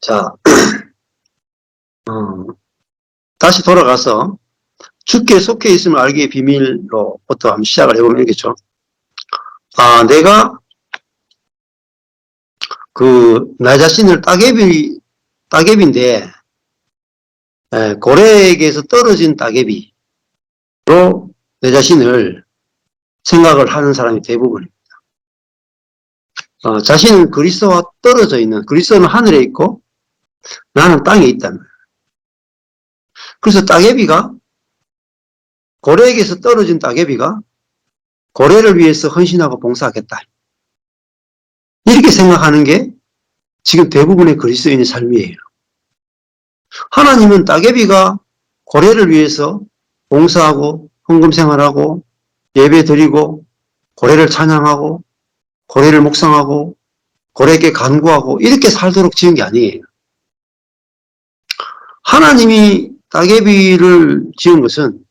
자, 어, 다시 돌아가서 주께 속해 있음을 알기의 비밀로부터 한번 시작을 해보면 이겠죠. 아, 내가 나 자신을 따개비인데, 고래에게서 떨어진 따개비로 내 자신을 생각을 하는 사람이 대부분입니다. 자신은 그리스도와 떨어져 있는, 그리스도는 하늘에 있고 나는 땅에 있다는 거예요. 그래서 고래에게서 떨어진 따개비가 고래를 위해서 헌신하고 봉사하겠다. 이렇게 생각하는 게 지금 대부분의 그리스도인의 삶이에요. 하나님은 따개비가 고래를 위해서 봉사하고 헌금 생활하고 예배 드리고 고래를 찬양하고 고래를 묵상하고 고래에게 간구하고 이렇게 살도록 지은 게 아니에요. 하나님이 따개비를 지은 것은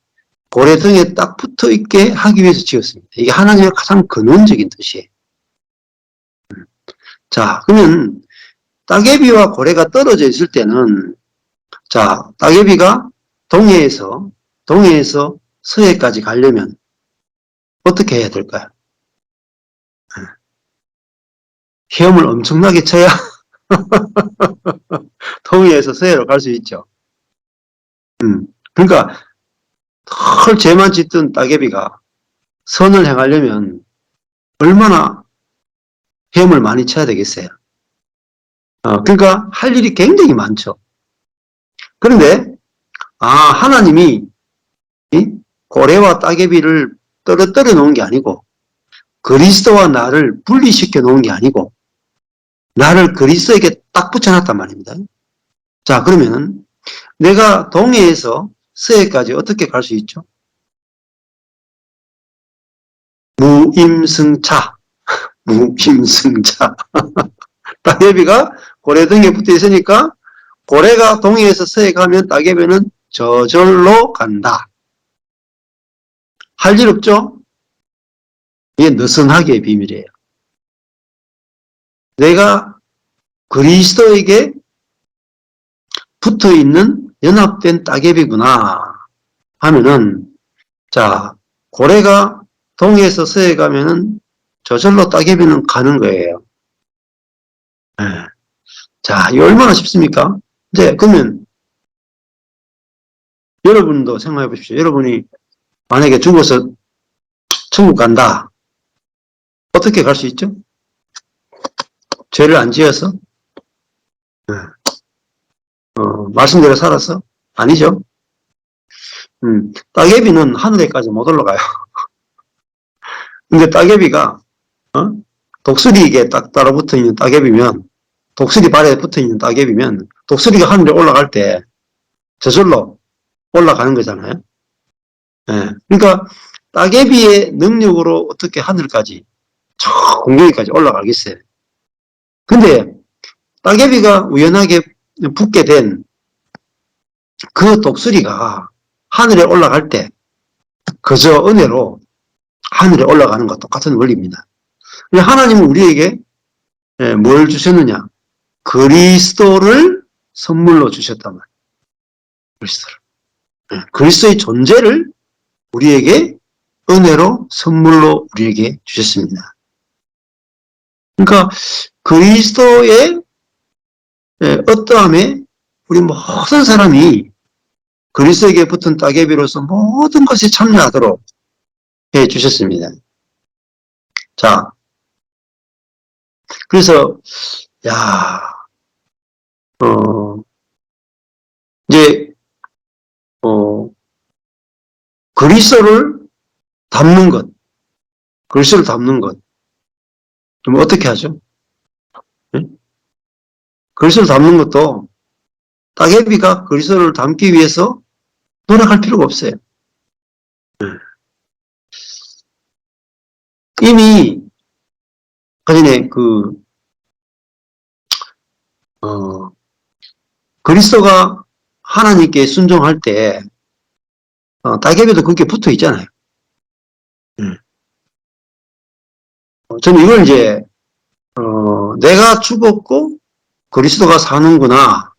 고래 등에 딱 붙어 있게 하기 위해서 지었습니다. 이게 하나님의 가장 근원적인 뜻이에요. 자, 그러면 따개비와 고래가 떨어져 있을 때는, 자, 따개비가 동해에서 서해까지 가려면 어떻게 해야 될까요? 헤엄을 엄청나게 쳐야 동해에서 서해로 갈 수 있죠. 그러니까 털 죄만 짓던 따개비가 선을 행하려면 얼마나 헤엄을 많이 쳐야 되겠어요. 그러니까 할 일이 굉장히 많죠. 그런데 하나님이 이 고래와 따개비를 떨어뜨려 놓은 게 아니고 그리스도와 나를 분리시켜 놓은 게 아니고 나를 그리스도에게 딱 붙여놨단 말입니다. 자, 그러면 내가 동해에서 서해까지 어떻게 갈 수 있죠? 무임승차. 무임승차. 따개비가 고래 등에 붙어 있으니까 고래가 동해에서 서해 가면 따개비는 저절로 간다. 할 일 없죠? 이게 느슨하기의 비밀이에요. 내가 그리스도에게 붙어 있는 연합된 따개비구나 하면은, 자, 고래가 동해에서 서해 가면은 저절로 따개비는 가는 거예요. 네. 자, 이거 얼마나 쉽습니까? 이제 그러면 여러분도 생각해 보십시오. 여러분이 만약에 죽어서 천국 간다. 어떻게 갈 수 있죠? 죄를 안 지어서? 네. 말씀대로 살아서? 아니죠. 따개비는 하늘에까지 못 올라가요. 근데 따개비가 독수리에게 딱 따라붙어 있는 따개비면, 독수리 발에 붙어 있는 따개비면 독수리가 하늘에 올라갈 때 저절로 올라가는 거잖아요. 네. 그러니까 따개비의 능력으로 어떻게 하늘까지 저 공중까지 올라가겠어요. 근데 따개비가 우연하게 붙게 된 그 독수리가 하늘에 올라갈 때 그저 은혜로 하늘에 올라가는 것과 똑같은 원리입니다. 하나님은 우리에게 뭘 주셨느냐? 그리스도를 선물로 주셨단 말이에요. 그리스도를. 그리스도의 존재를 우리에게 은혜로 선물로 우리에게 주셨습니다. 그러니까 그리스도의 어떠함에 우리 모든 사람이 그리스도에게 붙은 따개비로서 모든 것에 참여하도록 해 주셨습니다. 자, 그래서 이제 그리스도를 담는 것, 그리스도를 담는 것, 좀 어떻게 하죠? 네? 그리스도를 담는 것도 따개비가 그리스도를 담기 위해서 노력할 필요가 없어요. 이미 그전에 그리스도가 하나님께 순종할 때 따개비도 거기에 붙어 있잖아요. 저는 이걸 이제 내가 죽었고 그리스도가 사는구나.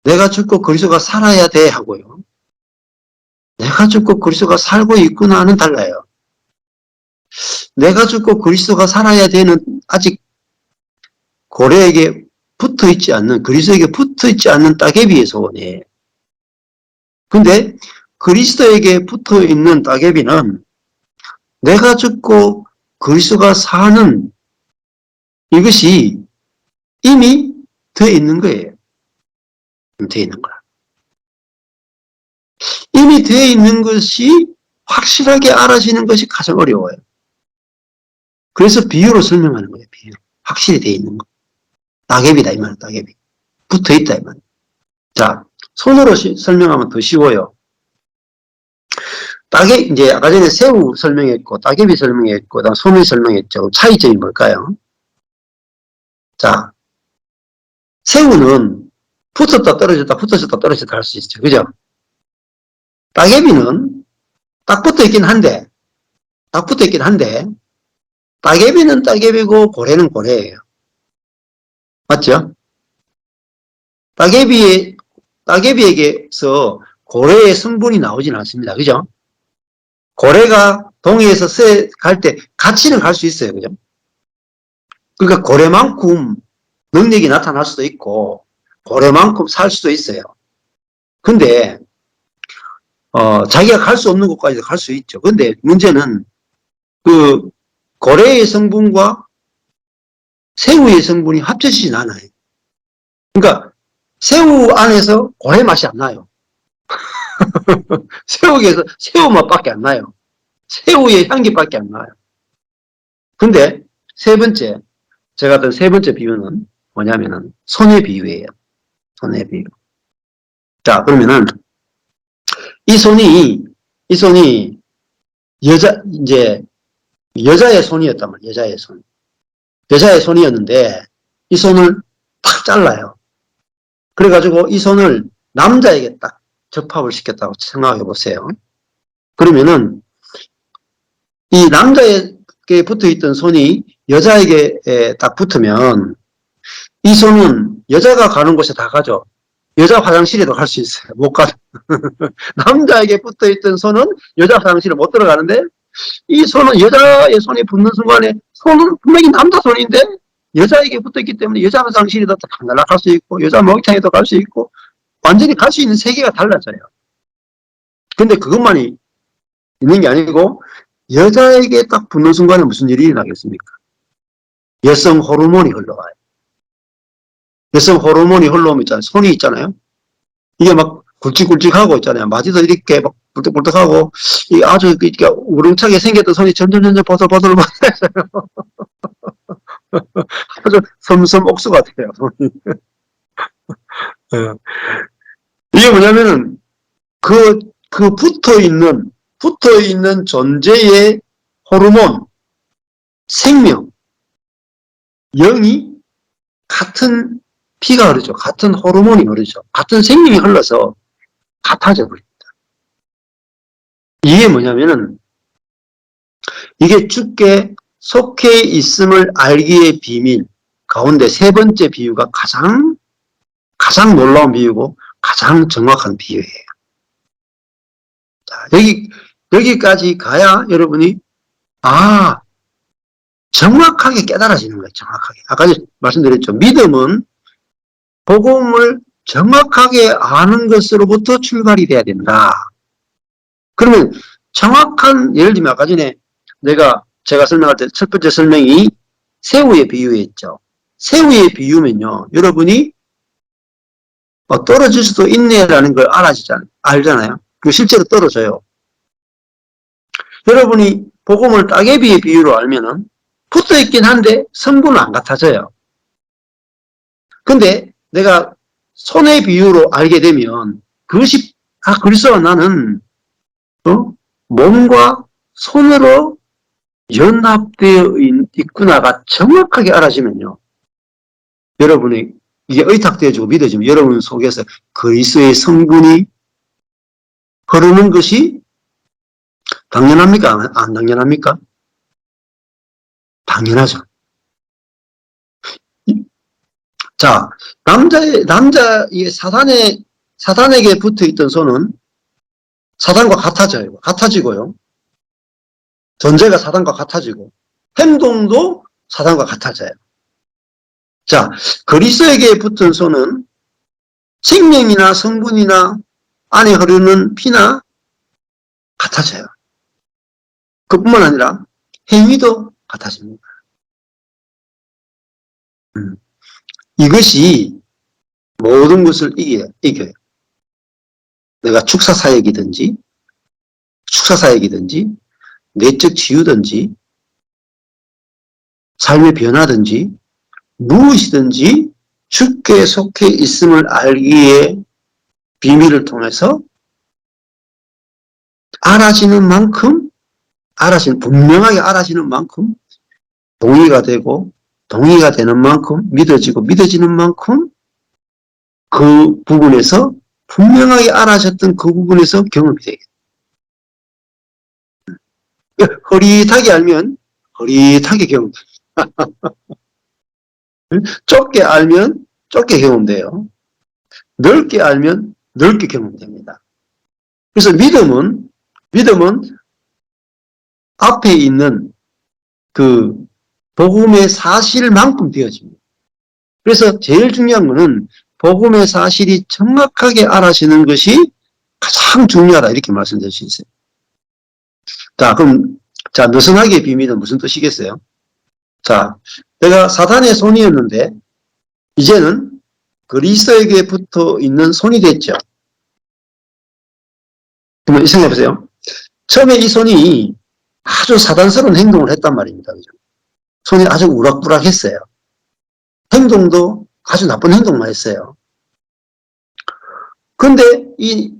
내가 죽고 그리스도가 살아야 돼 하고요. 내가 죽고 그리스도가 살고 있구나는 달라요. 내가 죽고 그리스도가 살아야 되는 아직 고래에게 붙어 있지 않는, 그리스도에게 붙어 있지 않는 따개비의 소원이에요. 근데 그리스도에게 붙어 있는 따개비는 내가 죽고 그리스도가 사는 이것이 이미 되어 있는 거예요. 되어 있는 거야. 이미 되어 있는 것이 확실하게 알아지는 것이 가장 어려워요. 그래서 비유로 설명하는 거예요. 비유. 확실히 되어 있는 거. 따개비다 이 말이야. 따개비. 붙어 있다 이 말이야. 자, 손으로 설명하면 더 쉬워요. 이제 아까 전에 새우 설명했고, 따개비 설명했고, 그다음 손을 설명했죠. 차이점이 뭘까요? 자, 새우는 붙었다 떨어졌다 붙어졌다 떨어졌다 할 수 있죠. 그죠? 따개비는 딱 붙어 있긴 한데, 따개비는 따개비고 고래는 고래예요. 맞죠? 따개비에게서 고래의 성분이 나오진 않습니다. 그죠? 고래가 동해에서 새 갈 때 같이는 갈 수 있어요. 그죠? 그러니까 고래만큼 능력이 나타날 수도 있고 고래만큼 살 수도 있어요. 근데 자기가 갈 수 없는 곳까지도 갈 수 있죠. 근데 문제는 그 고래의 성분과 새우의 성분이 합쳐지진 않아요. 그러니까 새우 안에서 고래 맛이 안 나요. 새우에서 새우 맛밖에 안 나요. 새우의 향기밖에 안 나요. 근데 세 번째, 제가 했던 세 번째 비유는 뭐냐면은 손의 비유예요. 손의 비유. 자, 그러면은 이 손이 이제 여자의 손이었단 말이에요. 여자의 손. 여자의 손이었는데 이 손을 탁 잘라요. 그래가지고 이 손을 남자에게 딱 접합을 시켰다고 생각해 보세요. 그러면은 이 남자에게 붙어있던 손이 여자에게 딱 붙으면 이 손은 여자가 가는 곳에 다 가죠. 여자 화장실에도 갈 수 있어요. 못 가죠. 남자에게 붙어있던 손은 여자 화장실에 못 들어가는데 이 손은 여자의 손이 붙는 순간에 손은 분명히 남자 손인데 여자에게 붙어있기 때문에 여자 화장실에도 날아갈 수 있고 여자 목욕탕에도 갈 수 있고 완전히 갈 수 있는 세계가 달라져요. 근데 그것만이 있는 게 아니고 여자에게 딱 붙는 순간에 무슨 일이 일어나겠습니까? 여성 호르몬이 흘러가요. 여성 호르몬이 흘러오면 있잖아요. 손이 있잖아요. 이게 막 굵직굵직하고 있잖아요. 마디도 이렇게 막 불떡불떡하고 이 아주 이렇게 우렁차게 생겼던 손이 점점 버들버들해져요. 아주 섬섬 옥수 같아요. 손이. 이게 뭐냐면은 그 붙어 있는 존재의 호르몬, 생명, 영이 같은 피가 흐르죠. 같은 호르몬이 흐르죠. 같은 생명이 흘러서 같아져 버립니다. 이게 뭐냐면은 이게 주께 속해 있음을 알기의 비밀 가운데 세 번째 비유가 가장 놀라운 비유고 가장 정확한 비유예요. 자, 여기까지 가야 여러분이 정확하게 깨달아지는 거예요. 정확하게. 아까 말씀드렸죠. 믿음은 복음을 정확하게 아는 것으로부터 출발이 돼야 된다. 그러면 정확한, 예를 들면 아까 전에 제가 설명할 때 첫 번째 설명이 새우의 비유였죠. 새우의 비유면요. 여러분이 떨어질 수도 있네라는 걸 알잖아요. 그 실제로 떨어져요. 여러분이 복음을 따개비의 비유로 알면은 붙어 있긴 한데 성분은 안 같아져요. 근데 내가 손의 비유로 알게 되면 그것이 그래서 나는 몸과 손으로 연합되어 있구나가 정확하게 알아지면요. 여러분이 이게 의탁되어지고 믿어지면 여러분 속에서 그리스도의 성분이 흐르는 것이 당연합니까? 안 당연합니까? 당연하죠. 자, 이 사단에게 붙어 있던 손은 사단과 같아지고요. 존재가 사단과 같아지고, 행동도 사단과 같아져요. 자, 그리스도에게 붙은 손은 생명이나 성분이나 안에 흐르는 피나 같아져요. 그뿐만 아니라 행위도 같아집니다. 이것이 모든 것을 이겨요. 내가 축사사역이든지 내적 치유든지 삶의 변화든지 무엇이든지 주께 속해 있음을 알기에 비밀을 통해서 분명하게 알아지는 만큼 동의가 되고, 동의가 되는 만큼 믿어지고, 믿어지는 만큼 그 부분에서 분명하게 알아졌던 그 부분에서 경험이 되게. 흐릿하게 알면 흐릿하게 경험. 좁게 알면 좁게 경험돼요. 넓게 알면 넓게 경험됩니다. 그래서 믿음은 앞에 있는 그 복음의 사실만큼 되어집니다. 그래서 제일 중요한 것은 복음의 사실이 정확하게 알아지는 것이 가장 중요하다, 이렇게 말씀드릴 수 있어요. 자, 그럼 느슨하게 비밀은 무슨 뜻이겠어요? 자, 내가 사단의 손이었는데 이제는 그리스도에게 붙어 있는 손이 됐죠. 그러면 생각해 보세요. 처음에 이 손이 아주 사단스러운 행동을 했단 말입니다. 그죠? 손이 아주 우락부락했어요. 행동도 아주 나쁜 행동만 했어요. 근데 이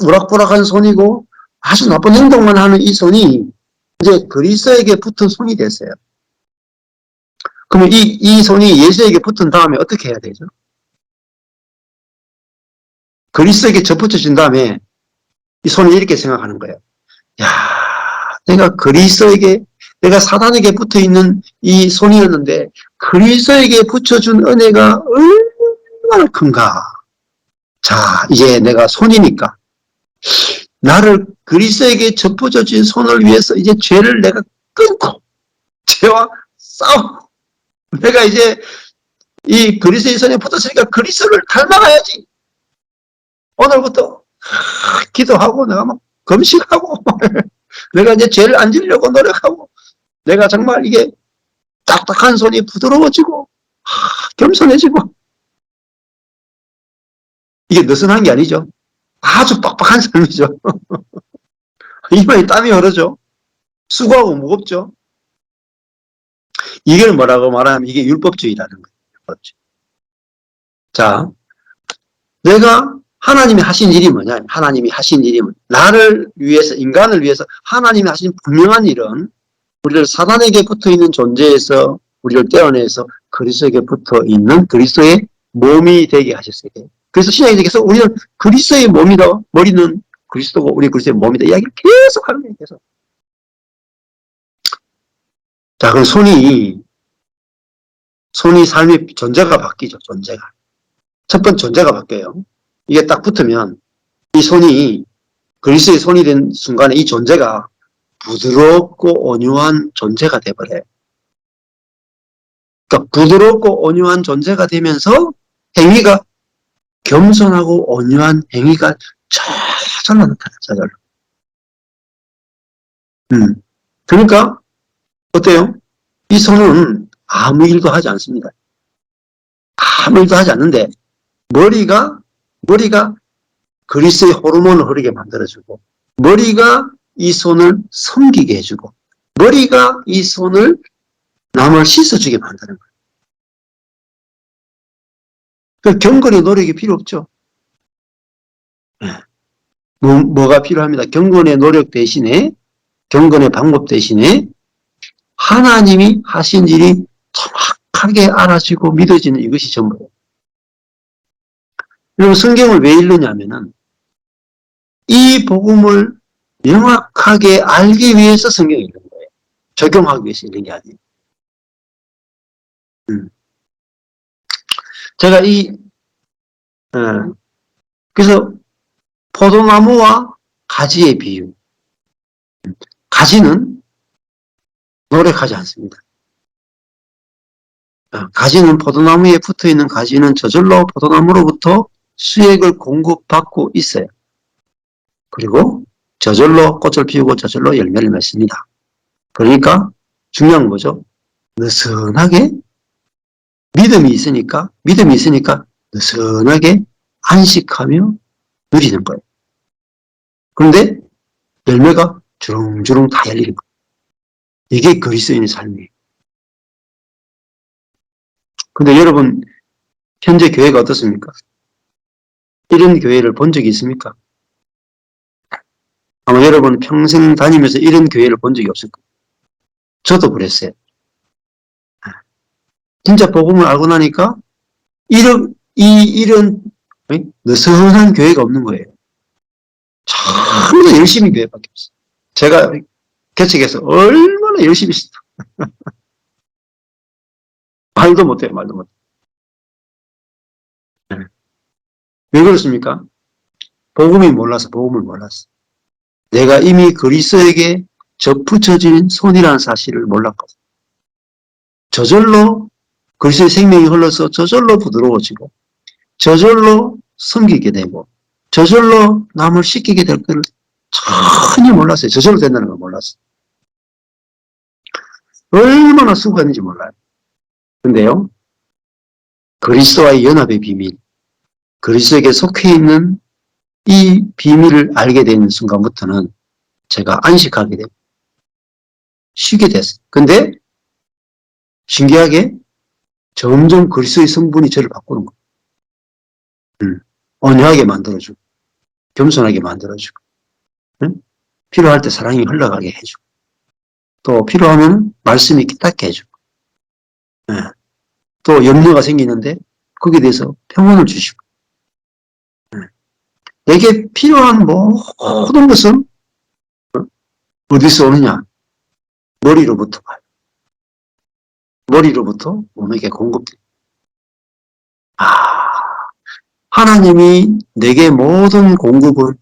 우락부락한 손이고 아주 나쁜 행동만 하는 이 손이 이제 그리스도에게 붙은 손이 됐어요. 그러면 이 손이 예수에게 붙은 다음에 어떻게 해야 되죠? 그리스도에게 접붙여진 다음에 이 손이 이렇게 생각하는 거예요. 야, 내가 사단에게 붙어 있는 이 손이었는데 그리스도에게 붙여준 은혜가 얼마나 큰가. 자, 이제 내가 손이니까 나를 그리스도에게 접붙여진 손을 위해서 이제 죄를 내가 끊고 죄와 싸우고 내가 이제 이 그리스도의 손에 붙었으니까 그리스도를 닮아가야지. 오늘부터 기도하고 내가 막 금식하고 내가 이제 죄를 안 지려고 노력하고 내가 정말 이게 딱딱한 손이 부드러워지고 겸손해지고 이게 느슨한 게 아니죠. 아주 빡빡한 삶이죠. 이마에 땀이 흐르죠. 수고하고 무겁죠. 이걸 뭐라고 말하면 이게 율법주의라는 거예요. 자, 내가 하나님이 하신 일이 뭐냐? 하나님이 하신 일이 나를 위해서, 인간을 위해서 하나님이 하신 분명한 일은 우리를 사단에게 붙어 있는 존재에서 우리를 떼어내서 그리스도에게 붙어 있는 그리스도의 몸이 되게 하셨어요. 그래서 신약에서 우리는 그리스도의 몸이다. 머리는 그리스도고 우리 그리스도의 몸이다. 이야기를 계속 하는 거예요. 계속. 자, 그럼 손이 삶의 존재가 바뀌죠. 존재가. 첫 번째 존재가 바뀌어요. 이게 딱 붙으면 이 손이 그리스도의 손이 된 순간에 이 존재가 부드럽고 온유한 존재가 돼버려요. 그러니까 부드럽고 온유한 존재가 되면서 행위가 겸손하고 온유한 행위가 저절로 나타나요. 저절로. 그러니까 어때요? 이 손은 아무 일도 하지 않습니다. 아무 일도 하지 않는데 머리가 그리스도의 호르몬을 흐르게 만들어주고 머리가 이 손을 섬기게 해주고 머리가 이 손을 남을 씻어주게 만드는 거예요. 그 경건의 노력이 필요 없죠. 뭐가 필요합니다. 경건의 노력 대신에 경건의 방법 대신에 하나님이 하신 일이 정확하게 알아지고 믿어지는 이것이 전부예요. 그리고 성경을 왜 읽느냐면은 이 복음을 명확하게 알기 위해서 성경을 읽는 거예요. 적용하기 위해서 읽는 게 아니에요. 제가 예, 그래서 포도나무와 가지의 비유. 가지는 노력하지 않습니다. 가지는 포도나무에 붙어있는 가지는 저절로 포도나무로부터 수액을 공급받고 있어요. 그리고 저절로 꽃을 피우고 저절로 열매를 맺습니다. 그러니까 중요한 거죠. 느슨하게 믿음이 있으니까 느슨하게 안식하며 누리는 거예요. 그런데 열매가 주렁주렁 다 열리는 거예요. 이게 그리스도인의 삶이에요. 근데 여러분, 현재 교회가 어떻습니까? 이런 교회를 본 적이 있습니까? 아마 여러분 평생 다니면서 이런 교회를 본 적이 없을 거예요. 저도 그랬어요. 진짜 복음을 알고 나니까 이런 느슨한 교회가 없는 거예요. 전부 열심히 교회밖에 없어요. 제가 개척해서 얼마나 열심히 했어. 말도 못해요, 말도 못해요. 왜 그렇습니까? 복음을 몰랐어. 내가 이미 그리스도에게 접붙여진 손이라는 사실을 몰랐거든. 저절로 그리스도의 생명이 흘러서 저절로 부드러워지고 저절로 섬기게 되고 저절로 남을 씻기게 될 것을 전혀 몰랐어요. 저절로 된다는 걸 몰랐어요. 얼마나 수고했는지 몰라요. 근데요, 그리스도와의 연합의 비밀, 그리스도에게 속해 있는 이 비밀을 알게 되는 순간부터는 제가 안식하게 되고 쉬게 됐어요. 근데 신기하게 점점 그리스도의 성분이 저를 바꾸는 거예요. 온유하게 만들어주고 겸손하게 만들어주고 필요할 때 사랑이 흘러가게 해주고 또 필요하면 말씀이 깨닫게 해주고 또 염려가 생기는데 거기에 대해서 평온을 주시고 내게 필요한 모든 것은 어디서 오느냐? 머리로부터 와요. 머리로부터 몸에게 공급돼요. 하나님이 내게 모든 공급은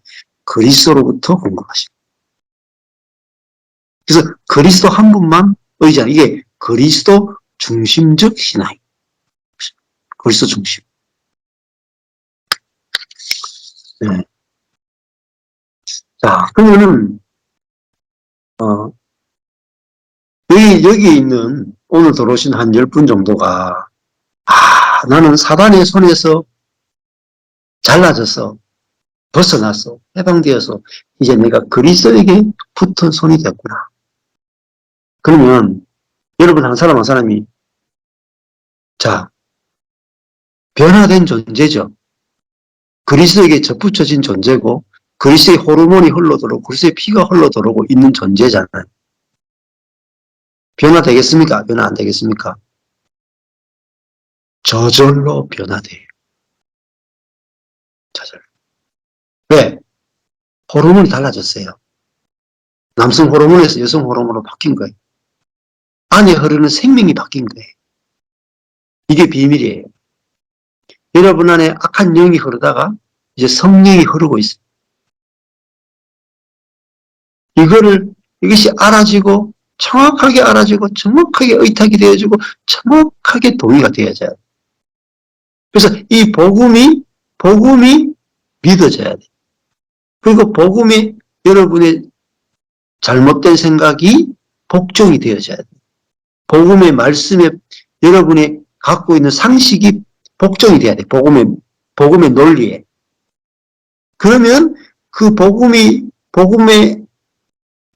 그리스도로부터 공급하십니다. 그래서 그리스도 한 분만 의지하는 이게 그리스도 중심적 신앙이에요. 그리스도 중심. 네. 자, 그러면은 여기 있는 오늘 들어오신 한 10분 정도가 나는 사단의 손에서 잘라져서 벗어났어. 해방되어서 이제 내가 그리스도에게 붙은 손이 됐구나. 그러면 여러분 한 사람 한 사람이 자 변화된 존재죠. 그리스도에게 접붙여진 존재고 그리스도의 호르몬이 흘러들어오고 그리스도의 피가 흘러들어오고 있는 존재잖아요. 변화되겠습니까? 변화 안 되겠습니까? 저절로 변화돼요. 저절로. 왜? 호르몬이 달라졌어요. 남성 호르몬에서 여성 호르몬으로 바뀐 거예요. 안에 흐르는 생명이 바뀐 거예요. 이게 비밀이에요. 여러분 안에 악한 영이 흐르다가 이제 성령이 흐르고 있어요. 이것이 알아지고 정확하게 알아지고 정확하게 의탁이 되어지고 정확하게 동의가 되어져야 돼요. 그래서 이 복음이 믿어져야 돼요. 그리고 복음이 여러분의 잘못된 생각이 복종이 되어져야 돼요. 복음의 말씀에 여러분이 갖고 있는 상식이 복종이 돼야 돼요. 복음의 논리에. 그러면 그 복음에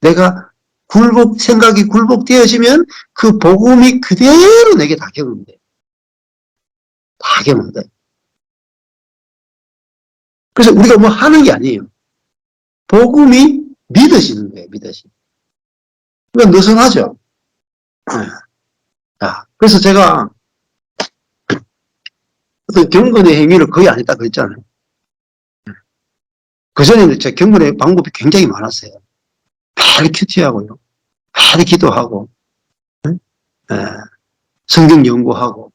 내가 생각이 굴복되어지면 그 복음이 그대로 내게 다 경험돼요. 다 경험돼요. 그래서 우리가 뭐 하는 게 아니에요. 복음이 믿어지는 거예요, 믿어지는. 그러니까 느슨하죠. 그래서 제가 어떤 경건의 행위를 거의 안 했다 그랬잖아요. 그전에는 제 경건의 방법이 굉장히 많았어요. 매일 큐티하고요. 매일 기도하고, 성경 연구하고,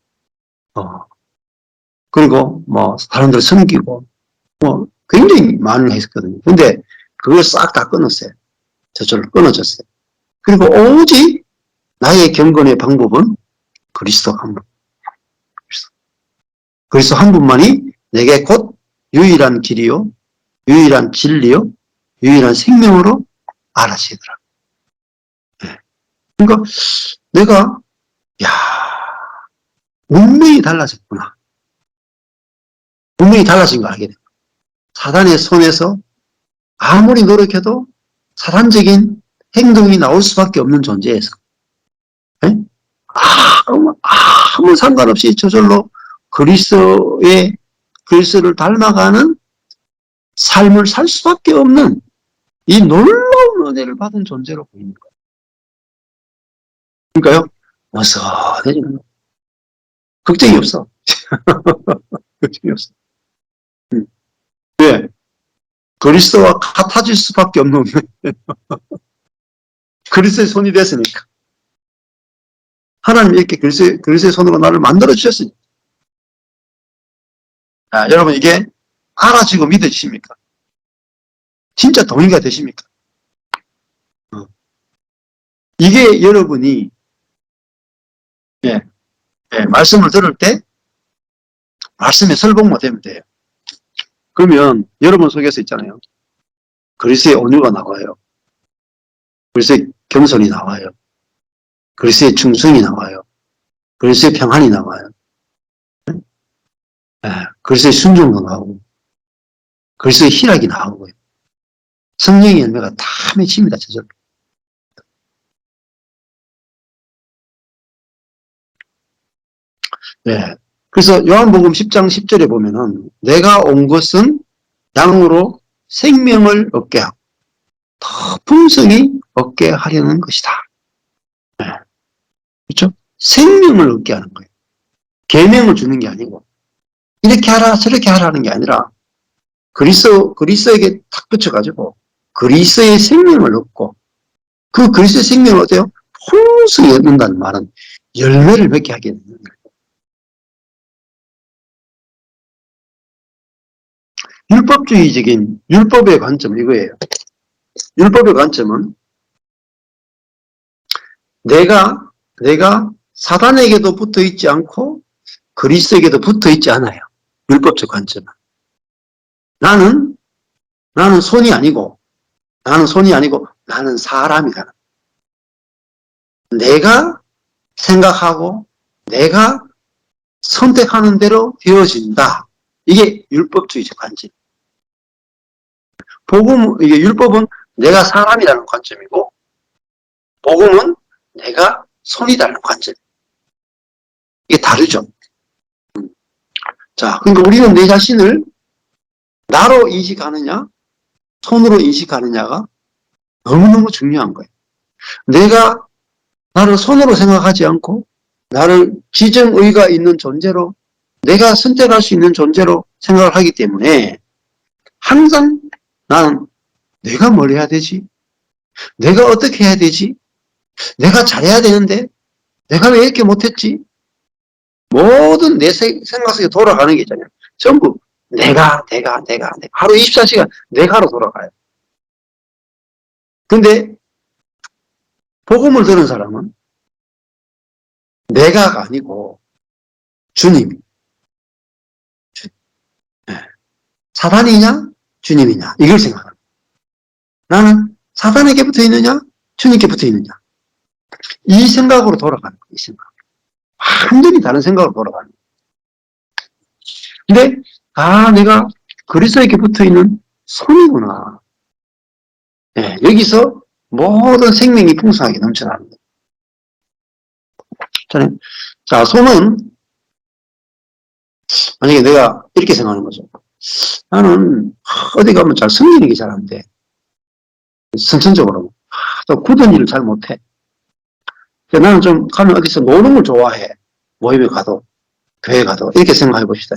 그리고 뭐 사람들 섬기고 뭐 굉장히 많은 했었거든요. 근데 그걸 싹 다 끊었어요. 저절로 끊어졌어요. 그리고 오직 나의 경건의 방법은 그리스도 한 분. 그리스도 한 분만이 내게 곧 유일한 길이요, 유일한 진리요, 유일한 생명으로 알아지더라. 네. 그러니까 내가 야 운명이 달라졌구나. 운명이 달라진 걸 알게 됩니다. 사단의 손에서 아무리 노력해도 사단적인 행동이 나올 수밖에 없는 존재에서 네? 아무 상관없이 저절로 그리스도를 닮아가는 삶을 살 수밖에 없는 이 놀라운 은혜를 받은 존재로 보이는 거예요. 그러니까요, 어서해지는 거예요. 걱정이 없어. 걱정이 없어. 왜? 그리스도와 같아질 수밖에 없는 그리스도의 손이 됐으니까. 하나님이 이렇게 그리스도의 손으로 나를 만들어 주셨으니까. 여러분 이게 알아지고 믿어지십니까? 진짜 동의가 되십니까? 이게 여러분이 예, 말씀을 들을 때 말씀에 설복만 되면 돼요. 그러면 여러분 속에서 있잖아요. 그리스도의 온유가 나와요. 그리스도의 겸손이 나와요. 그리스도의 충성이 나와요. 그리스도의 평안이 나와요. 그리스도의 순종도 나오고 그리스도의 희락이 나오고요. 성령의 열매가 다 맺힙니다. 저절로. 네. 그래서 요한복음 10장 10절에 보면은 내가 온 것은 양으로 생명을 얻게 하고 더 풍성히 얻게 하려는 것이다. 네. 그렇죠? 생명을 얻게 하는 거예요. 계명을 주는 게 아니고 이렇게 하라 저렇게 하라는 게 아니라 그리스도에게 탁 붙여가지고 그리스도의 생명을 얻고 그 그리스도의 생명을 어때요? 풍성히 얻는다는 말은 열매를 맺게 하게 되는 거예요. 율법주의적인 율법의 관점은 이거예요. 율법의 관점은 내가 사단에게도 붙어 있지 않고 그리스도에게도 붙어 있지 않아요. 율법적 관점은. 나는 손이 아니고 나는 사람이다. 내가 생각하고 내가 선택하는 대로 되어진다. 이게 율법주의적 관점. 이게 율법은 내가 사람이라는 관점이고 복음은 내가 손이라는 관점. 이게 다르죠. 자, 그러니까 우리는 내 자신을 나로 인식하느냐, 손으로 인식하느냐가 너무너무 중요한 거예요. 내가 나를 손으로 생각하지 않고 나를 지정의가 있는 존재로 내가 선택할 수 있는 존재로 생각을 하기 때문에 항상 나는 내가 뭘 해야 되지? 내가 어떻게 해야 되지? 내가 잘해야 되는데 내가 왜 이렇게 못했지? 모든 내 생각 속에 돌아가는 게 있잖아요. 전부 내가 하루 24시간 내가로 돌아가요. 근데 복음을 들은 사람은 내가가 아니고 주님이. 사단이냐 주님이냐 이걸 생각합니다. 나는 사단에게 붙어 있느냐 주님께 붙어 있느냐 이 생각으로 돌아가는 거예요. 이 생각. 완전히 다른 생각으로 돌아가는 거예요. 근데 내가 그리스도에게 붙어 있는 손이구나. 네, 여기서 모든 생명이 풍성하게 넘쳐나는 거예요. 자, 손은 만약에 내가 이렇게 생각하는 거죠. 나는 어디 가면 잘 섬기는 게 잘 안 돼. 선천적으로. 또 굳은 일을 잘 못해. 나는 좀 가면 어디서 노는 걸 좋아해. 모임에 가도, 교회 가도. 이렇게 생각해 봅시다.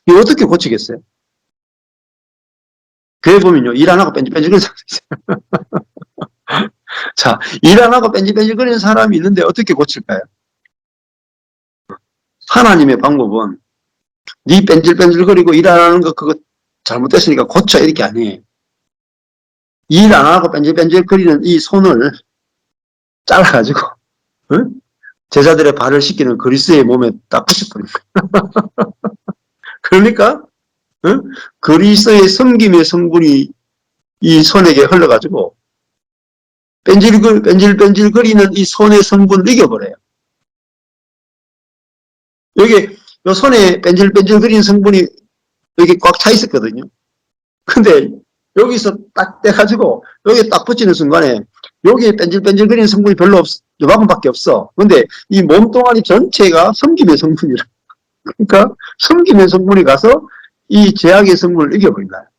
이거 어떻게 고치겠어요? 교회 보면요, 일 안 하고 뺀질뺀질거리는 사람이 있어요. 자, 일 안 하고 뺀질뺀질거리는 사람이 있는데 어떻게 고칠까요? 하나님의 방법은 네 뺀질뺀질거리고 일 안 하는 거 그거 잘못됐으니까 고쳐 이렇게 아니에요. 일 안 하고 뺀질뺀질거리는 이 손을 잘라가지고 응? 제자들의 발을 씻기는 그리스의 몸에 딱 붙여버린 거예요. 그러니까 응? 그리스의 섬김의 성분이 이 손에게 흘러가지고 뺀질뺀질거리는 이 손의 성분을 이겨버려요. 여기 요 손에 뺀질뺀질거리는 성분이 여기 꽉 차 있었거든요. 근데 여기서 딱 떼가지고 여기 딱 붙이는 순간에 여기에 뺀질뺀질거리는 성분이 별로 요만큼밖에 없어. 근데 이 몸뚱아리 전체가 섬김의 성분이라. 그러니까 섬김의 성분이 가서 이 제약의 성분을 이겨버린다.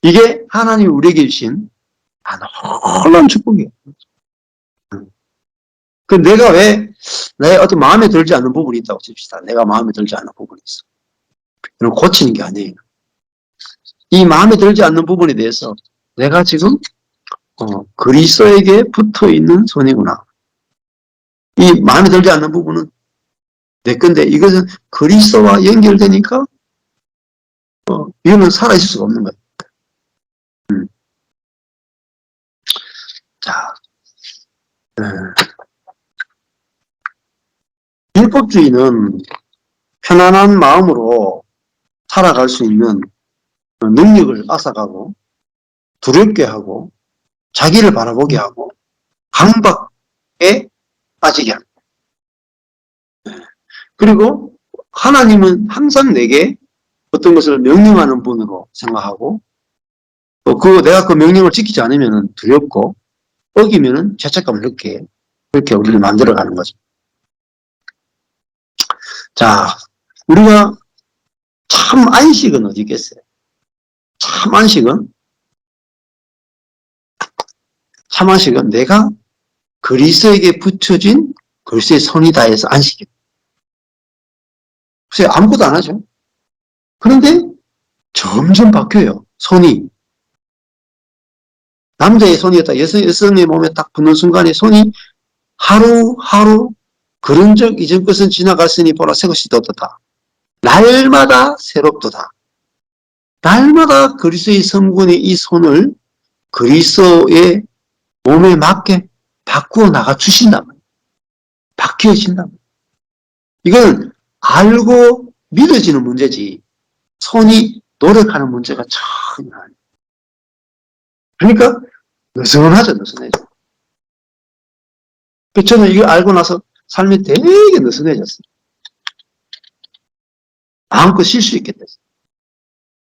이게 하나님이 우리에게 주신 놀라운 축복이에요. 그 내가 왜 내 어떤 마음에 들지 않는 부분이 있다고 칩시다. 내가 마음에 들지 않는 부분이 있어. 이걸 고치는 게 아니에요. 이 마음에 들지 않는 부분에 대해서 내가 지금 그리스도에게 붙어 있는 손이구나. 이 마음에 들지 않는 부분은 내 건데 이것은 그리스도와 연결되니까 이거는 살아있을 수가 없는 거예요. 자, 율법주의는 편안한 마음으로 살아갈 수 있는 능력을 앗아가고 두렵게 하고 자기를 바라보게 하고 강박에 빠지게 합니다. 그리고 하나님은 항상 내게 어떤 것을 명령하는 분으로 생각하고 또 내가 그 명령을 지키지 않으면 두렵고 어기면 죄책감을 느끼게 그렇게 우리를 만들어가는 거죠. 자, 우리가 참 안식은 어디 있겠어요? 참 안식은 내가 그리스도에게 붙여진 그리스도의 손이다 해서 안식이에요. 글쎄 아무것도 안 하죠. 그런데 점점 바뀌어요. 손이. 남자의 손이었다 여성의 몸에 딱 붙는 순간에 손이 하루하루 그런 적 이전 것은 지나갔으니 보라 새 것이 떴다. 날마다 새롭도다. 날마다 그리스도의 성분이 이 손을 그리스도의 몸에 맞게 바꾸어 나가 주신단 말이에요. 바뀌어진단 말이에요. 이건 알고 믿어지는 문제지 손이 노력하는 문제가 전혀 아니에요. 그러니까 느슨하죠. 저는 이거 알고 나서 삶이 되게 느슨해졌어요. 마음껏 쉴 수 있게 됐어요.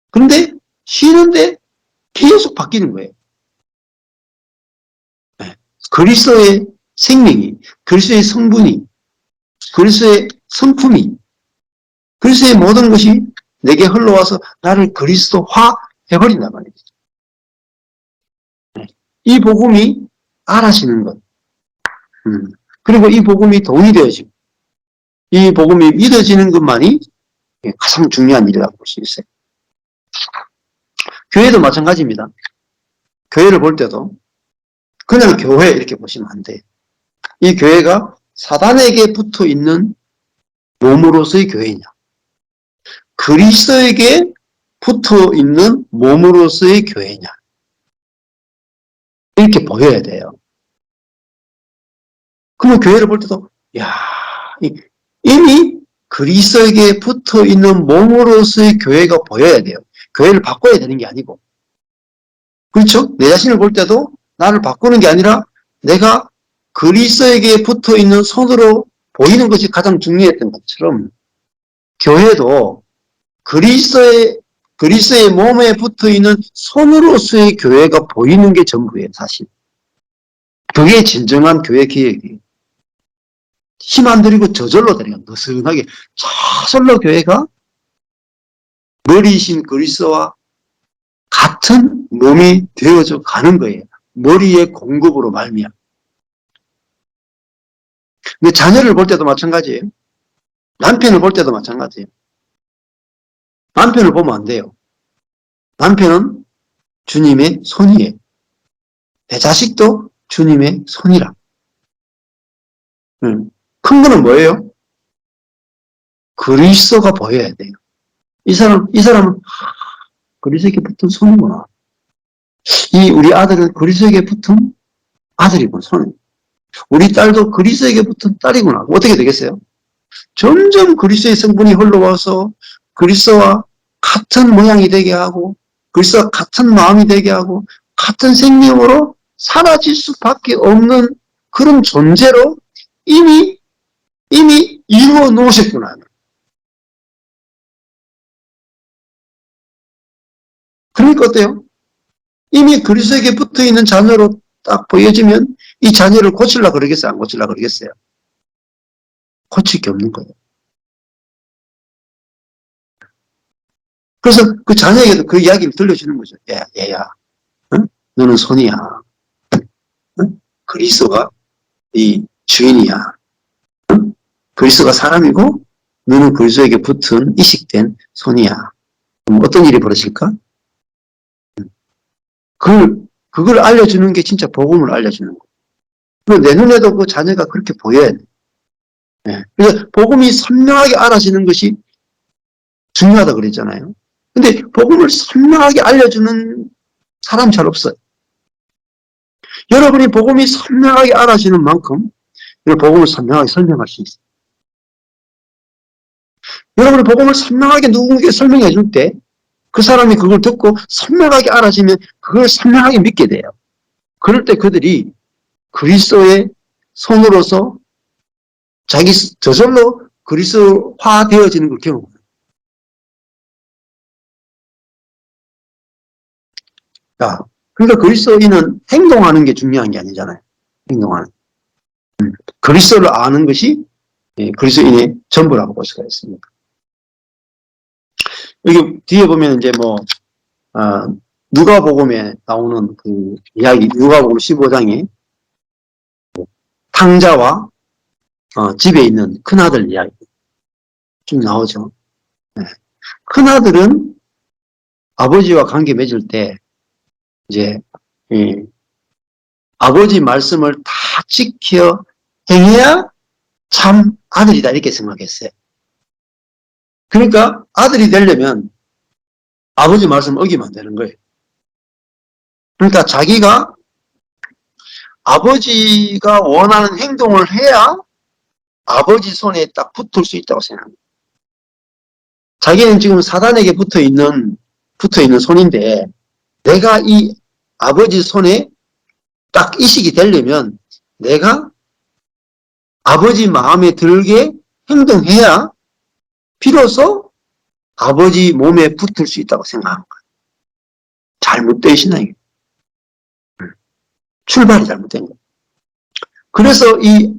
근데 쉬는데 계속 바뀌는 거예요. 네. 그리스도의 생명이, 그리스도의 성분이, 그리스도의 성품이, 그리스도의 모든 것이 내게 흘러와서 나를 그리스도화 해버린단 말이죠. 네. 이 복음이 알아지는 것. 그리고 이 복음이 동의되어지고, 이 복음이 믿어지는 것만이 가장 중요한 일이라고 볼 수 있어요. 교회도 마찬가지입니다. 교회를 볼 때도 그냥 교회 이렇게 보시면 안 돼요. 이 교회가 사단에게 붙어 있는 몸으로서의 교회냐, 그리스도에게 붙어 있는 몸으로서의 교회냐, 이렇게 보여야 돼요. 그러면 교회를 볼 때도 이미 그리스도에게 붙어 있는 몸으로서의 교회가 보여야 돼요. 교회를 바꿔야 되는 게 아니고. 그렇죠? 내 자신을 볼 때도 나를 바꾸는 게 아니라 내가 그리스도에게 붙어 있는 손으로 보이는 것이 가장 중요했던 것처럼 교회도 그리스도의 몸에 붙어 있는 손으로서의 교회가 보이는 게 전부예요, 사실. 그게 진정한 교회 계획이에요. 힘 안 들이고 저절로 되는 거예요. 느슨하게 저절로 교회가 머리이신 그리스도와 같은 몸이 되어져 가는 거예요. 머리의 공급으로 말미암아. 근데 자녀를 볼 때도 마찬가지예요. 남편을 볼 때도 마찬가지예요. 남편을 보면 안 돼요. 남편은 주님의 손이에요. 내 자식도 주님의 손이라. 큰 거는 뭐예요? 그리스도가 보여야 돼요. 이 사람은 그리스도에게 붙은 손이구나. 우리 아들은 그리스도에게 붙은 아들이구나, 손. 우리 딸도 그리스도에게 붙은 딸이구나. 어떻게 되겠어요? 점점 그리스도의 성분이 흘러와서 그리스도와 같은 모양이 되게 하고 그리스도와 같은 마음이 되게 하고 같은 생명으로 사라질 수밖에 없는 그런 존재로 이미 이루어 놓으셨구나. 그러니까 어때요? 이미 그리스도에게 붙어 있는 자녀로 딱 보여지면 이 자녀를 고치려고 그러겠어요? 안 고치려고 그러겠어요? 고칠 게 없는 거예요. 그래서 그 자녀에게도 그 이야기를 들려주는 거죠. 얘야, 응? 너는 손이야. 응? 그리스도가 이 주인이야. 응? 그리스도가 사람이고 너는 그리스도에게 붙은 이식된 손이야. 그럼 어떤 일이 벌어질까? 그걸 알려주는 게 진짜 복음을 알려주는 거예요. 내 눈에도 그 자녀가 그렇게 보여야 돼. 네. 그래서 복음이 선명하게 알아지는 것이 중요하다 그랬잖아요. 근데 복음을 선명하게 알려주는 사람 잘 없어요. 여러분이 복음이 선명하게 알아지는 만큼 복음을 선명하게 설명할 수 있어요. 여러분이 복음을 선명하게 누군가에게 설명해 줄 때 그 사람이 그걸 듣고 선명하게 알아지면 그걸 선명하게 믿게 돼요. 그럴 때 그들이 그리스도의 손으로서 자기 저절로 그리스도화 되어지는 걸 경험해요. 그러니까 그리스도인은 행동하는 게 중요한 게 아니잖아요. 행동하는. 그리스도를 아는 것이 그리스도인의 전부라고 볼 수가 있습니다. 여기 뒤에 보면 이제 누가복음에 나오는 그 이야기, 누가복음 15장에 탕자와 집에 있는 큰아들 이야기 좀 나오죠. 네. 큰아들은 아버지와 관계 맺을 때 이제 아버지 말씀을 다 지켜 행해야 참 아들이다 이렇게 생각했어요. 그러니까 아들이 되려면 아버지 말씀을 어기면 안 되는 거예요. 그러니까 자기가 아버지가 원하는 행동을 해야 아버지 손에 딱 붙을 수 있다고 생각합니다. 자기는 지금 사단에게 붙어 있는 손인데 내가 이 아버지 손에 딱 이식이 되려면 내가 아버지 마음에 들게 행동해야 비로소 아버지 몸에 붙을 수 있다고 생각하는 거예요. 잘못된 신앙이에요. 출발이 잘못된 거예요. 그래서 이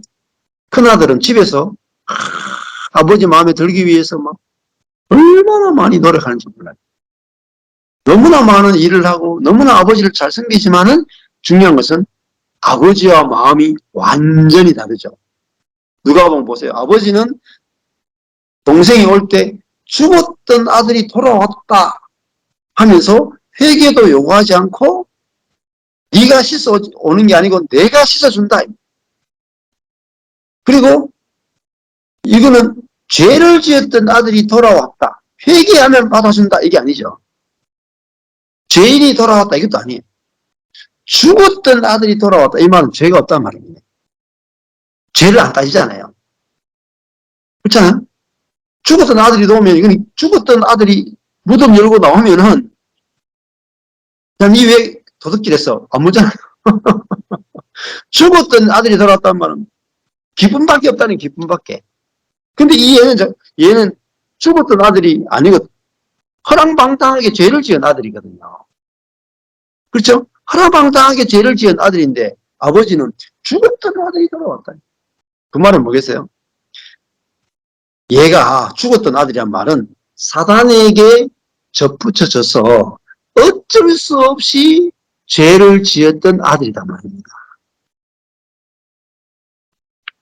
큰아들은 집에서 아버지 마음에 들기 위해서 막 얼마나 많이 노력하는지 몰라요. 너무나 많은 일을 하고 너무나 아버지를 잘 섬기지만은 중요한 것은 아버지와 마음이 완전히 다르죠. 누가복음 보세요. 아버지는 동생이 올 때 죽었던 아들이 돌아왔다 하면서 회개도 요구하지 않고 네가 씻어 오는 게 아니고 내가 씻어준다. 그리고 이거는 죄를 지었던 아들이 돌아왔다. 회개하면 받아준다. 이게 아니죠. 죄인이 돌아왔다. 이것도 아니에요. 죽었던 아들이 돌아왔다. 이 말은 죄가 없단 말입니다. 죄를 안 따지잖아요. 그렇잖아요. 죽었던 아들이 나오면 이건 죽었던 아들이 무덤 열고 나오면은 니 왜 도둑질했어? 안 묻잖아요. 죽었던 아들이 돌아왔단 말은 기쁨밖에 없다는 기쁨밖에. 근데 얘는 죽었던 아들이 아니고 허랑방탕하게 죄를 지은 아들이거든요. 그렇죠? 허랑방탕하게 죄를 지은 아들인데 아버지는 죽었던 아들이 돌아왔다. 그 말은 뭐겠어요? 얘가 죽었던 아들이란 말은 사단에게 접붙여져서 어쩔 수 없이 죄를 지었던 아들이란 말입니다.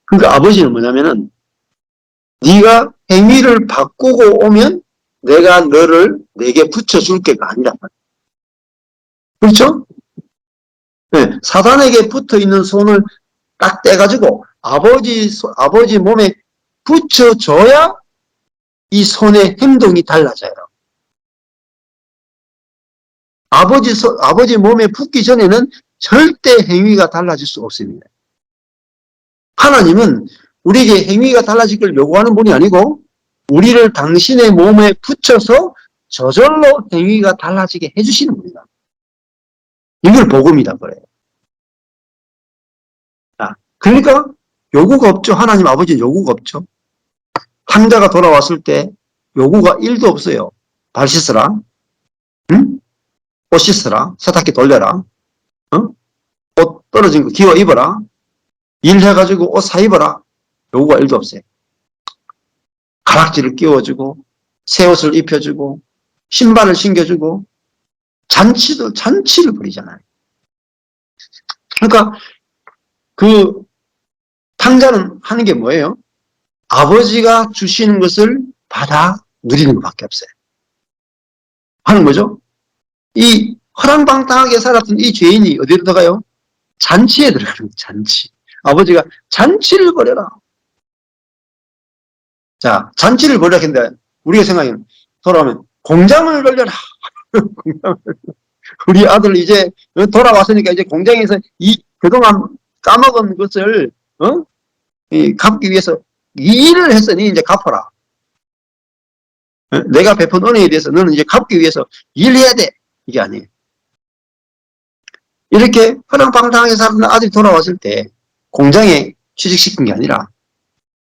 그러니까 아버지는 뭐냐면은 네가 행위를 바꾸고 오면 내가 너를 내게 붙여줄 게가 아니란 말이야. 그렇죠? 네, 사단에게 붙어있는 손을 딱 떼가지고 아버지 몸에 붙여줘야 이 손의 행동이 달라져요. 아버지 몸에 붙기 전에는 절대 행위가 달라질 수 없습니다. 하나님은 우리에게 행위가 달라질 걸 요구하는 분이 아니고 우리를 당신의 몸에 붙여서 저절로 행위가 달라지게 해주시는 분이다. 이걸 복음이다 그래요. 자, 그러니까 요구가 없죠. 하나님 아버지는 요구가 없죠. 환자가 돌아왔을 때 요구가 1도 없어요. 발 씻어라. 응? 옷 씻어라. 세탁기 돌려라. 옷 떨어진 거 기워 입어라. 일해가지고 옷 사 입어라. 요구가 1도 없어요. 가락지를 끼워주고 새 옷을 입혀주고 신발을 신겨주고 잔치를 벌이잖아요. 그러니까 그 탕자는 하는 게 뭐예요? 아버지가 주시는 것을 받아 누리는 것밖에 없어요. 하는 거죠. 이 허랑방탕하게 살았던 이 죄인이 어디로 들어가요? 잔치에 들어가는 거예요. 잔치. 아버지가 잔치를 벌여라. 자, 잔치를 벌여라 했는데 우리가 생각하면 돌아오면 공장을 벌려라. 우리 아들 이제 돌아왔으니까 이제 공장에서 이 그동안 까먹은 것을 갚기 위해서 일을 했으니 이제 갚아라. 내가 베푼 은혜에 대해서 너는 이제 갚기 위해서 일해야 돼. 이게 아니에요. 이렇게 허랑방탕하게 살았던 아들이 돌아왔을 때 공장에 취직시킨 게 아니라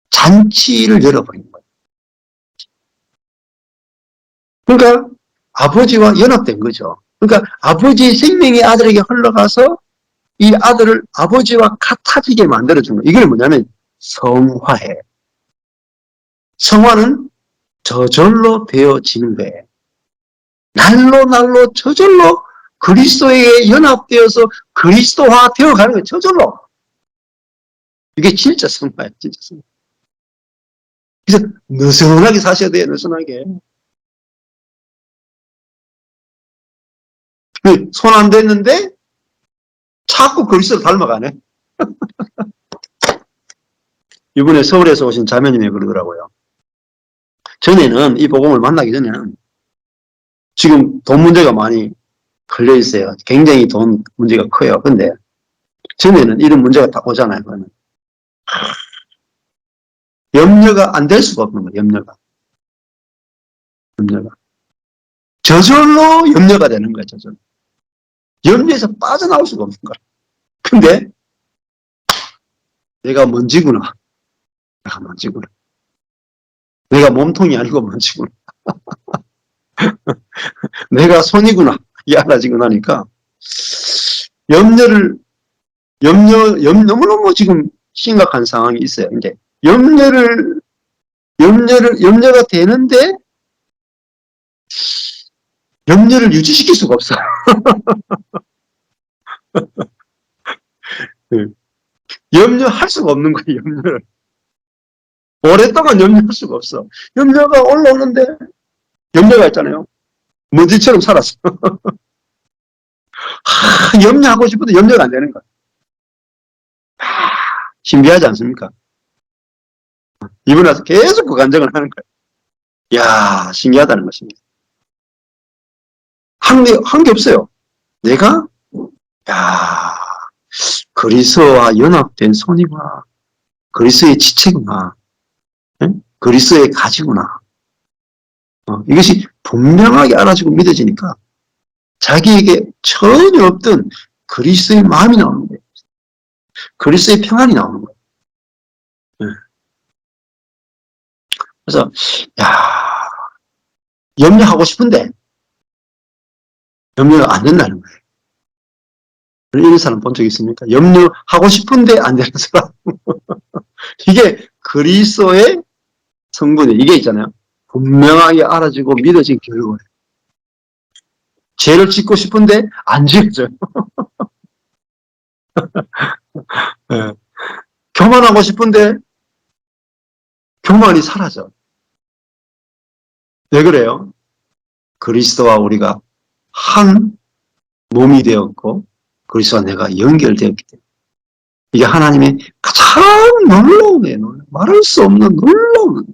잔치를 열어버린 거예요. 그러니까 아버지와 연합된 거죠. 그러니까 아버지의 생명이 아들에게 흘러가서 이 아들을 아버지와 같아지게 만들어준 거예요. 이게 뭐냐면 성화예요. 성화는 저절로 되어지는 거예요. 날로 저절로 그리스도에게 연합되어서 그리스도화 되어가는 거예요. 저절로. 이게 진짜 성화예요. 진짜 성화. 그래서 느슨하게 사셔야 돼요. 느슨하게. 손 안 댔는데 자꾸 그리스도를 닮아가네. 이번에 서울에서 오신 자매님이 그러더라고요. 전에는 이 복음을 만나기 전에는 지금 돈 문제가 많이 걸려 있어요. 굉장히 돈 문제가 커요. 근데 전에는 이런 문제가 딱 오잖아요. 그러면 염려가 안 될 수가 없는 거예요. 염려가. 저절로 염려가 되는 거예요. 저절로. 염려에서 빠져나올 수가 없는 거예요. 근데 내가 먼지구나. 내가 몸통이 아니고 먼지구나. 내가 손이구나. 이게 알아지고 나니까 너무너무 지금 심각한 상황이 있어요. 이제 염려가 되는데 염려를 유지시킬 수가 없어. 염려할 수가 없는 거예요. 염려를. 오랫동안 염려할 수가 없어. 염려가 올라오는데 염려가 있잖아요. 먼지처럼 살았어. 염려하고 싶어도 염려가 안 되는 거야. 신비하지 않습니까? 이번에 와서 계속 그 감정을 하는 거예요. 이야, 신기하다는 것입니다. 한 게 없어요. 내가, 야, 그리스도와 연합된 손이구나. 그리스도의 지체구나. 그리스도의 가지구나. 이것이 분명하게 알아지고 믿어지니까 자기에게 전혀 없던 그리스도의 마음이 나오는 거예요. 그리스도의 평안이 나오는 거예요. 그래서 염려하고 싶은데 염려가 안 된다는 거예요. 이런 사람 본 적 있습니까? 염려하고 싶은데 안 되는 사람. 이게 그리스도의 성분이 이게 있잖아요. 분명하게 알아지고 믿어진 결과예요. 죄를 짓고 싶은데 안 지어져요. 네. 교만하고 싶은데 교만이 사라져. 왜 그래요? 그리스도와 우리가 한 몸이 되었고 그리스도와 내가 연결되었기 때문에 이게 하나님의 가장 놀라운 말할 수 없는 놀라운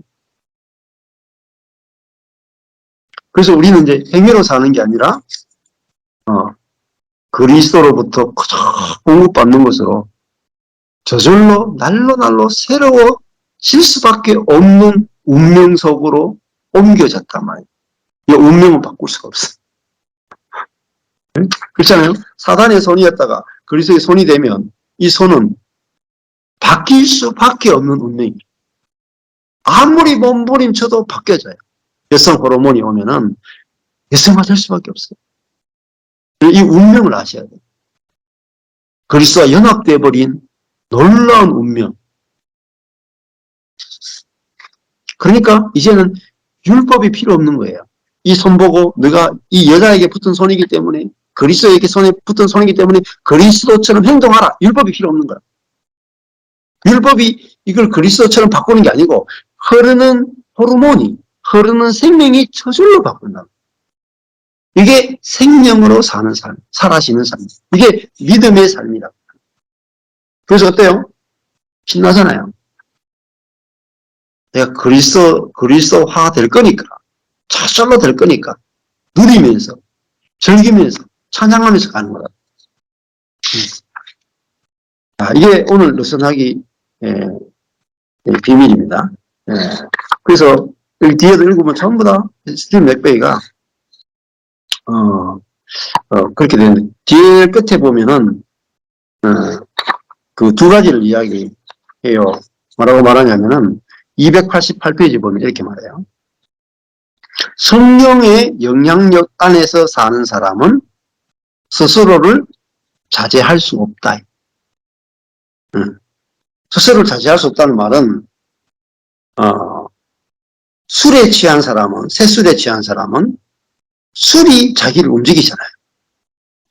그래서 우리는 이제 행위로 사는 게 아니라, 그리스도로부터 공급받는 것으로 저절로 날로 새로워질 수밖에 없는 운명 속으로 옮겨졌단 말이에요. 이 운명은 바꿀 수가 없어요. 그렇잖아요. 사단의 손이었다가 그리스도의 손이 되면 이 손은 바뀔 수밖에 없는 운명이에요. 아무리 몸부림쳐도 바뀌어져요. 여성 호르몬이 오면은 여성화 될 수밖에 없어요. 이 운명을 아셔야 돼요. 그리스도와 연합돼 버린 놀라운 운명. 그러니까 이제는 율법이 필요 없는 거예요. 이 손 보고 너가 이 여자에게 붙은 손이기 때문에 그리스도에게 손에 붙은 손이기 때문에 그리스도처럼 행동하라. 율법이 필요 없는 거야. 율법이 이걸 그리스도처럼 바꾸는 게 아니고 흐르는 호르몬이 흐르는 생명이 저절로 바꾼다. 이게 생명으로 사는 삶, 살아시는 삶. 이게 믿음의 삶이다. 그래서 어때요? 신나잖아요. 내가 그리스도화 될 거니까, 저절로 될 거니까, 누리면서, 즐기면서, 찬양하면서 가는 거다. 이게 오늘 느슨하기 비밀입니다. 그래서 여기 뒤에도 읽으면 전부 다 스티븐 맥베이가 그렇게 되는데 뒤에 끝에 보면은 그 두 가지를 이야기해요. 뭐라고 말하냐면은 288페이지 보면 이렇게 말해요. 성령의 영향력 안에서 사는 사람은 스스로를 자제할 수 없다. 스스로를 자제할 수 없다는 말은 술에 취한 사람은, 새술에 취한 사람은 술이 자기를 움직이잖아요.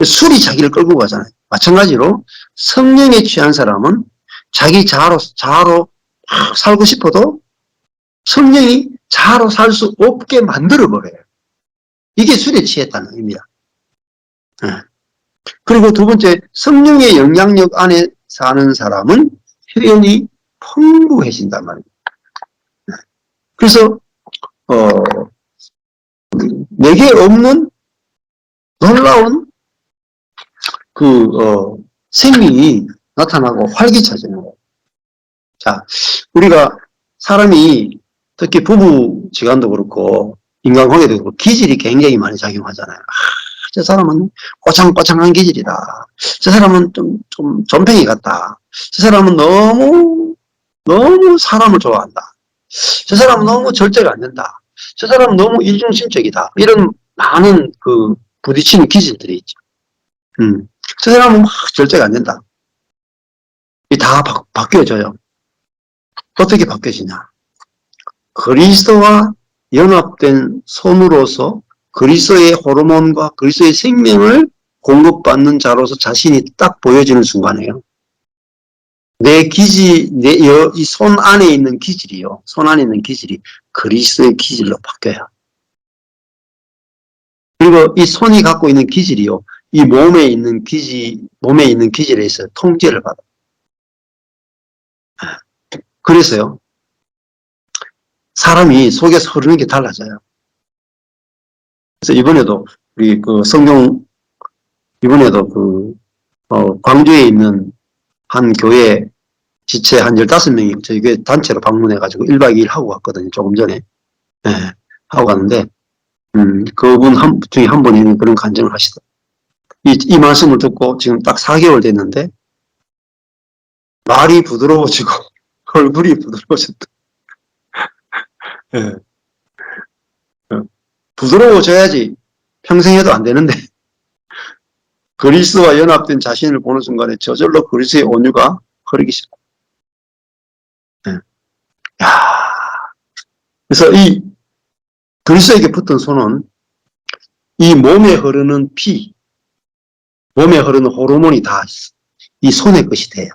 술이 자기를 끌고 가잖아요. 마찬가지로 성령에 취한 사람은 자기 자아로 살고 싶어도 성령이 자아로 살 수 없게 만들어버려요. 이게 술에 취했다는 의미야. 그리고 두 번째, 성령의 영향력 안에 사는 사람은 표현이 풍부해진단 말입니다. 그래서 내게 없는 놀라운 생명이 나타나고 활기차지는 거예요. 자, 우리가 사람이 특히 부부지간도 그렇고 인간관계도 그렇고 기질이 굉장히 많이 작용하잖아요. 저 사람은 꼬창꼬창한 기질이다. 저 사람은 좀 좀팽이 같다. 저 사람은 너무 사람을 좋아한다. 저 사람은 너무 절제가 안 된다. 저 사람은 너무 일중심적이다. 이런 많은 부딪히는 기질들이 있죠. 저 사람은 막 절제가 안 된다. 이 다 바뀌어져요. 어떻게 바뀌어지냐? 그리스도와 연합된 손으로서 그리스도의 호르몬과 그리스도의 생명을 공급받는 자로서 자신이 딱 보여지는 순간이에요. 내 기질, 이 손 안에 있는 기질이요. 손 안에 있는 기질이 그리스도의 기질로 바뀌어요. 그리고 이 손이 갖고 있는 기질이요. 이 몸에 있는 기질에 있어 통제를 받아. 그래서요. 사람이 속에서 흐르는 게 달라져요. 그래서 이번에도 우리 이번에도 광주에 있는 한 교회 지체 한 15명이 저희 교회 단체로 방문해가지고 1박 2일 하고 갔거든요. 조금 전에. 하고 갔는데, 그분 중에 한 분이 그런 간증을 하시더라고요. 이 말씀을 듣고 지금 딱 4개월 됐는데, 말이 부드러워지고, 얼굴이 부드러워졌다. 부드러워져야지 평생 해도 안 되는데, 그리스도와 연합된 자신을 보는 순간에 저절로 그리스도의 온유가 흐르기 시작합니다. 그래서 이 그리스도에게 붙은 손은 이 몸에 흐르는 피, 몸에 흐르는 호르몬이 다 이 손의 것이 돼요.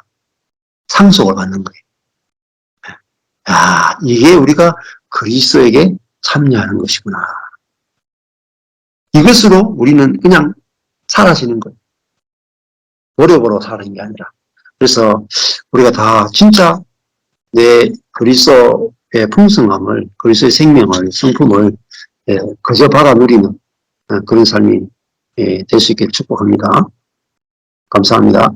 상속을 받는 거예요. 이게 우리가 그리스도에게 참여하는 것이구나. 이것으로 우리는 그냥 살아지는 거예요. 노력으로 사는 게 아니라. 그래서 우리가 다 진짜 내 그리스도의 풍성함을, 그리스도의 생명을, 성품을 그저 받아 누리는 그런 삶이 될 수 있게 축복합니다. 감사합니다.